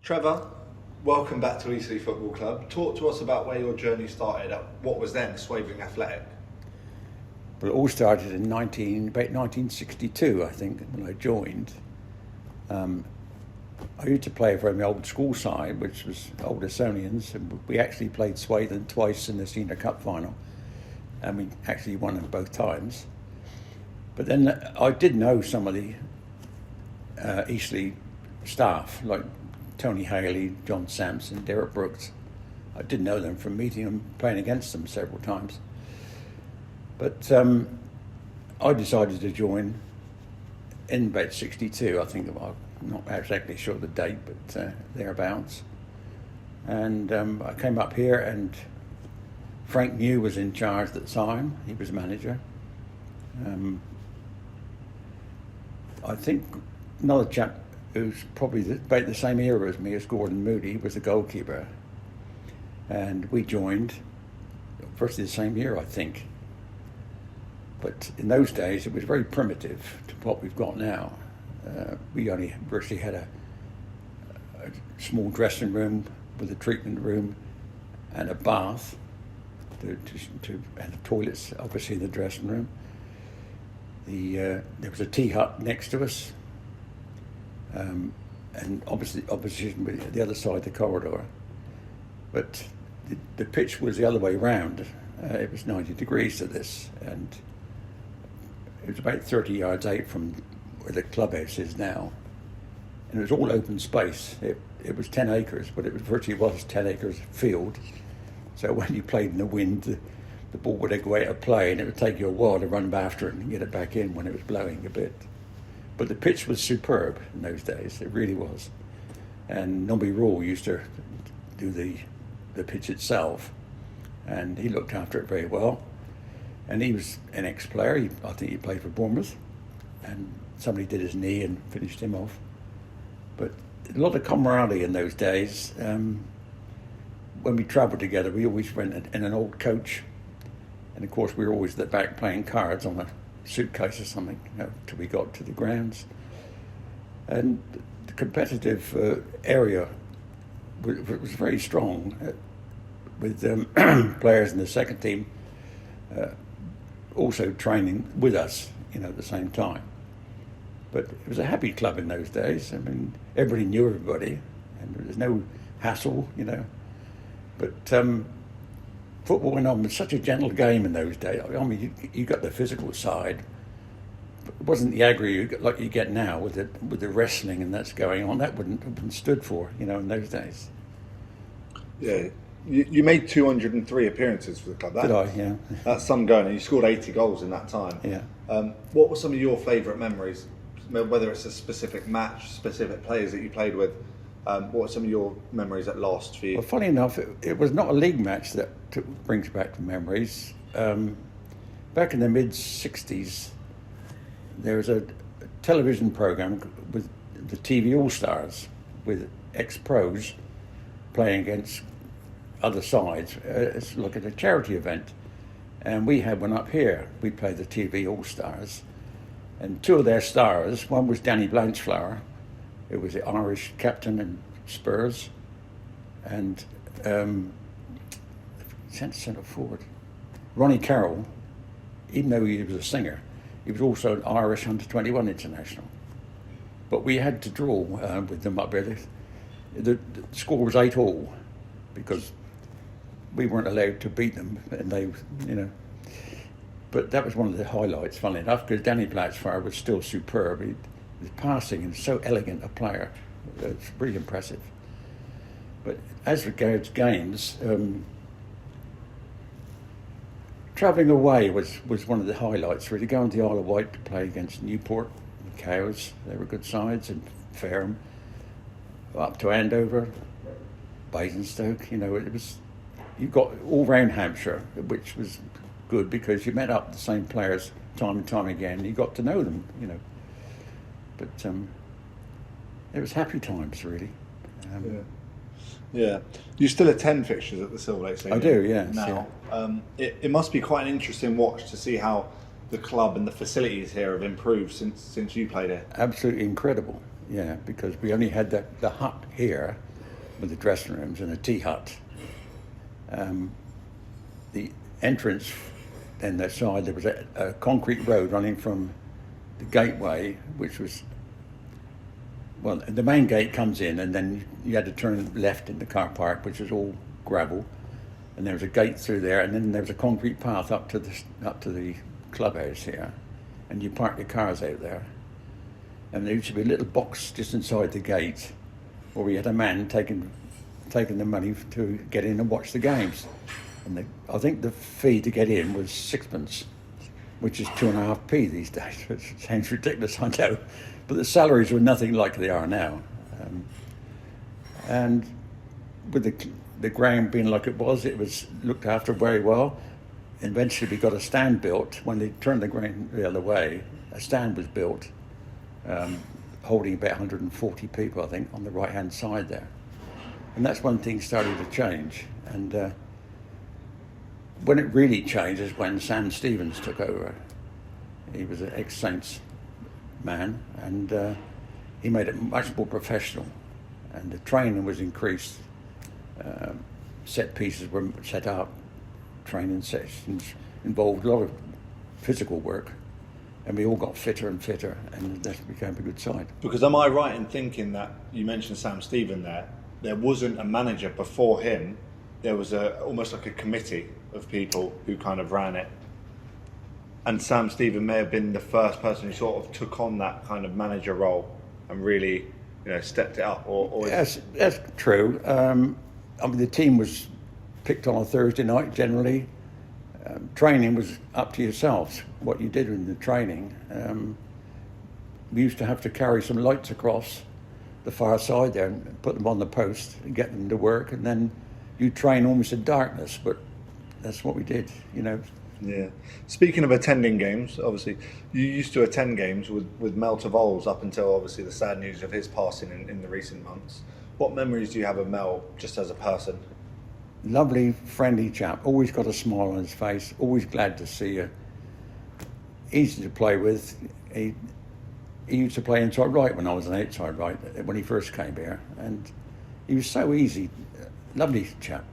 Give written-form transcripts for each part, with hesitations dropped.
Trevor, welcome back to Eastleigh Football Club. Talk to us about where your journey started at what was then Swaythling Athletic. Well, it all started in about 1962, I think, when I joined. I used to play for my old school side, which was Aldersonians, and we actually played Swaythling twice in the Senior Cup final, and we actually won them both times. But then I did know some of the Eastleigh staff, like Tony Haley, John Sampson, Derek Brooks. I did know them from meeting them, playing against them several times. But I decided to join in about 62, I think. I'm not exactly sure of the date, but thereabouts. And I came up here, and Frank New was in charge at the time. He was manager. I think another chap who's probably about the same era as me, as Gordon Moody, was the goalkeeper. And we joined virtually the same year, I think. But in those days, it was very primitive to what we've got now. We only virtually had a small dressing room with a treatment room and a bath, and the toilets, obviously, in the dressing room. There was a tea hut next to us, and obviously opposition with the other side of the corridor. But the pitch was the other way round. It was 90 degrees to this, and it was about 30 yards out from where the clubhouse is now. And it was all open space. It was 10 acres, but it virtually was 10 acres field. So when you played in the wind, the ball would go out of play, and it would take you a while to run after it and get it back in when it was blowing a bit. But the pitch was superb in those days. It really was. And Nobby Raw used to do the pitch itself, and he looked after it very well. And he was an ex-player. I think he played for Bournemouth, and somebody did his knee and finished him off. But a lot of camaraderie in those days. When we travelled together, we always went in an old coach, and of course we were always at the back playing cards on a suitcase or something, till we got to the grounds. And the competitive area was very strong, with players in the second team also training with us, at the same time. But it was a happy club in those days. I mean, everybody knew everybody, and there was no hassle, But football went on with such a gentle game in those days. I mean, you got the physical side, but it wasn't the aggro like you get now with the wrestling and that's going on. That wouldn't have been stood for, in those days. Yeah, you made 203 appearances for the club. Did I? Yeah. That's some going, and you scored 80 goals in that time. Yeah. What were some of your favourite memories? Whether it's a specific match, specific players that you played with, what are some of your memories that last for you? Well, funny enough, it was not a league match that brings back memories. Back in the mid-'60s, there was a television programme with the TV All-Stars, with ex-pros playing against other sides. It's like a charity event. And we had one up here. We played the TV All-Stars. And two of their stars, one was Danny Blanchflower, who was the Irish captain in Spurs, and centre forward, Ronnie Carroll. Even though he was a singer, he was also an Irish under-21 international. But we had to draw with them up there. The score was 8-8 because we weren't allowed to beat them, and they, But that was one of the highlights, funnily enough, because Danny Blanchflower was still superb. His passing, and so elegant a player. It's really impressive. But as regards games, travelling away was one of the highlights, really. Going to the Isle of Wight to play against Newport and Cowes, they were good sides, and Fareham, up to Andover, Basingstoke. You got all round Hampshire, which was good because you met up the same players time and time again, and you got to know them, But it was happy times, really. Yeah. You still attend fixtures at the Silverlake Stadium? I do, yes. Now, yeah. It must be quite an interesting watch to see how the club and the facilities here have improved since you played here. Absolutely incredible, yeah, because we only had the hut here, with the dressing rooms and a tea hut. The entrance and that side, there was a concrete road running from the gateway, which was, well, the main gate comes in, and then you had to turn left in the car park, which is all gravel, and there was a gate through there, and then there was a concrete path up to the clubhouse here, and you parked your cars out there, and there used to be a little box just inside the gate where we had a man taking the money to get in and watch the games. And I think the fee to get in was sixpence, which is 2.5p these days. It sounds ridiculous, I know, but the salaries were nothing like they are now. And with the ground being like it was looked after very well. Eventually we got a stand built. When they turned the ground the other way, a stand was built, holding about 140 people, I think, on the right-hand side there. And that's when things started to change. And when it really changed is when Sam Stevens took over. He was an ex-Saints man, and he made it much more professional. And the training was increased. Set pieces were set up. Training sessions involved a lot of physical work. And we all got fitter and fitter, and that became a good side. Because am I right in thinking that you mentioned Sam Stephen there wasn't a manager before him, there was almost like a committee of people who kind of ran it, and Sam Stephen may have been the first person who sort of took on that kind of manager role and really, stepped it up. Or yes, that's true. I mean, the team was picked on a Thursday night generally. Training was up to yourselves, what you did in the training. We used to have to carry some lights across the far side there and put them on the post and get them to work, and then you train almost in darkness, but that's what we did, Yeah. Speaking of attending games, obviously, you used to attend games with Mel Tavalls up until obviously the sad news of his passing in the recent months. What memories do you have of Mel just as a person? Lovely, friendly chap, always got a smile on his face, always glad to see you. Easy to play with. He used to play inside right when I was an outside right, when he first came here, and he was so easy. Lovely chap.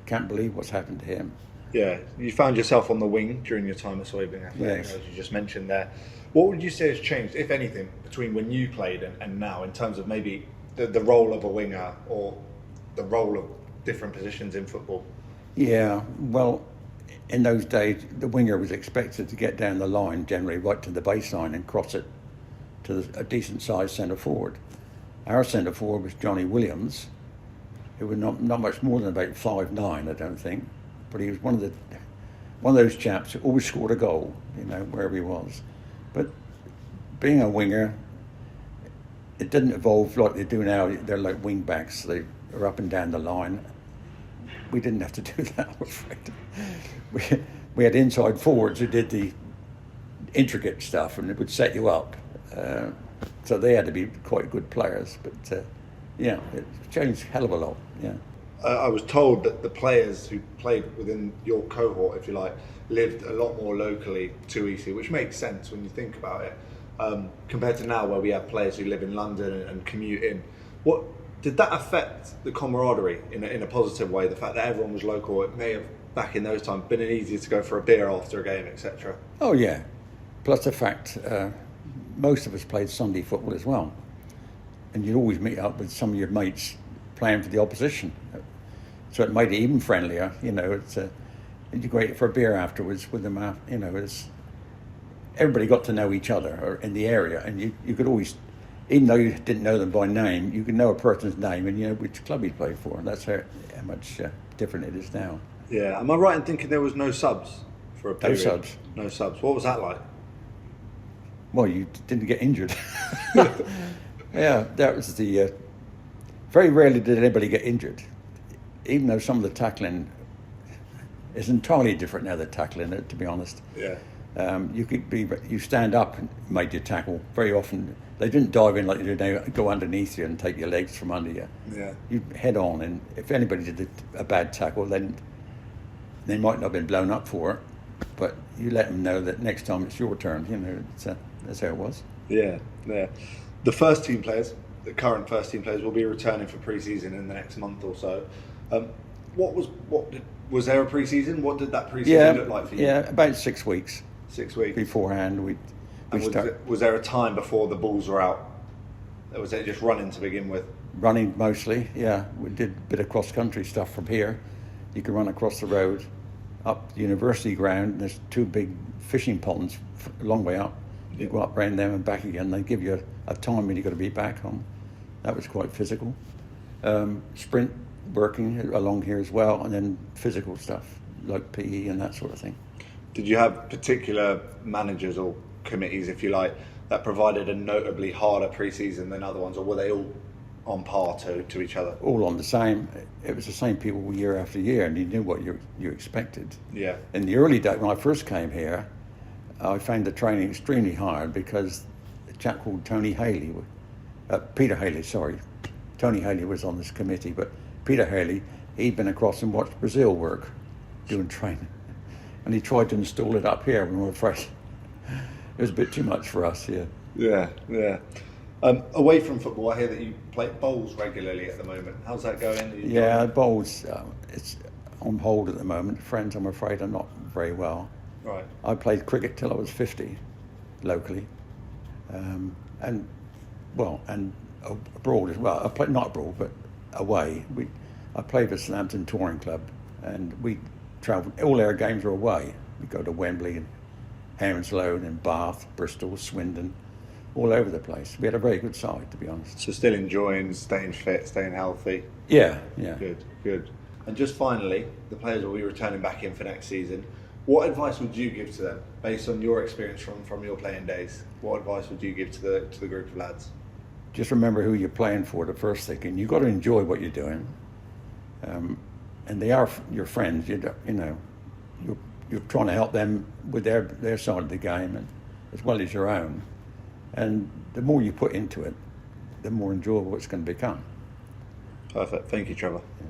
Can't believe what's happened to him. Yeah, you found yourself on the wing during your time at Swaythling Athletic, yes, as you just mentioned there. What would you say has changed, if anything, between when you played and now, in terms of maybe the role of a winger or the role of different positions in football? Yeah, well, in those days, the winger was expected to get down the line, generally right to the baseline, and cross it to a decent-sized centre-forward. Our centre-forward was Johnny Williams, who was not much more than about 5'9", I don't think, but he was one of those chaps who always scored a goal, wherever he was. But being a winger, it didn't evolve like they do now. They're like wing backs. They are up and down the line. We didn't have to do that, I'm afraid. We had inside forwards who did the intricate stuff, and it would set you up. So they had to be quite good players. But it changed a hell of a lot. Yeah. I was told that the players who played within your cohort, if you like, lived a lot more locally to EC, which makes sense when you think about it, compared to now where we have players who live in London and commute in. What did that affect the camaraderie in a positive way? The fact that everyone was local, it may have, back in those times, been easier to go for a beer after a game, etc. Oh yeah, plus the fact most of us played Sunday football as well, and you'd always meet up with some of your mates playing for the opposition. So it made it even friendlier, It's great for a beer afterwards with them. Everybody got to know each other in the area, and you could always, even though you didn't know them by name, you could know a person's name and you know which club he played for. And that's how much different it is now. Yeah, am I right in thinking there was no subs for a period? No subs. No subs. What was that like? Well, you didn't get injured. Yeah, that was the. Very rarely did anybody get injured, even though some of the tackling is entirely different now. The tackling, to be honest. Yeah. You stand up and made your tackle. Very often they didn't dive in like you do now, go underneath you and take your legs from under you. Yeah. You head on, and if anybody did a bad tackle, then they might not have been blown up for it, but you let them know that next time it's your turn. That's how it was. Yeah. The first team players the current first team players will be returning for pre-season in the next month or so. Was there a pre-season? What did that pre-season look like for you? Yeah, about 6 weeks. 6 weeks Beforehand, we was there a time before the balls were out? Or was it just running to begin with? Running mostly, yeah. We did a bit of cross-country stuff from here. You could run across the road up the university ground. There's 2 big fishing ponds a long way up. You go up around them and back again. They give you a time when you've got to be back home. That was quite physical. Sprint working along here as well, and then physical stuff like PE and that sort of thing. Did you have particular managers or committees, if you like, that provided a notably harder pre-season than other ones, or were they all on par to each other? All on the same. It was the same people year after year, and you knew what you expected. Yeah. In the early days, when I first came here, I found the training extremely hard because a chap called Peter Haley, sorry. Tony Haley was on this committee, but Peter Haley, he'd been across and watched Brazil work, doing training. And he tried to install it up here when we were fresh. It was a bit too much for us here. Yeah. Away from football, I hear that you play bowls regularly at the moment. How's that going? Yeah, bowls, it's on hold at the moment. Friends, I'm afraid, are not very well. Right. I played cricket till I was 50, locally, and abroad as well. I played not abroad, but away. I played for Southampton Touring Club, and we travelled. All our games were away. We go to Wembley and Hounslow and Bath, Bristol, Swindon, all over the place. We had a very good side, to be honest. So still enjoying staying fit, staying healthy. Yeah. Good. And just finally, the players will be returning back in for next season. What advice would you give to them, based on your experience from your playing days? What advice would you give to the group of lads? Just remember who you're playing for, the first thing, and you've got to enjoy what you're doing. And they are your friends. You're trying to help them with their side of the game, and as well as your own. And the more you put into it, the more enjoyable it's going to become. Perfect. Thank you, Trevor. Yeah.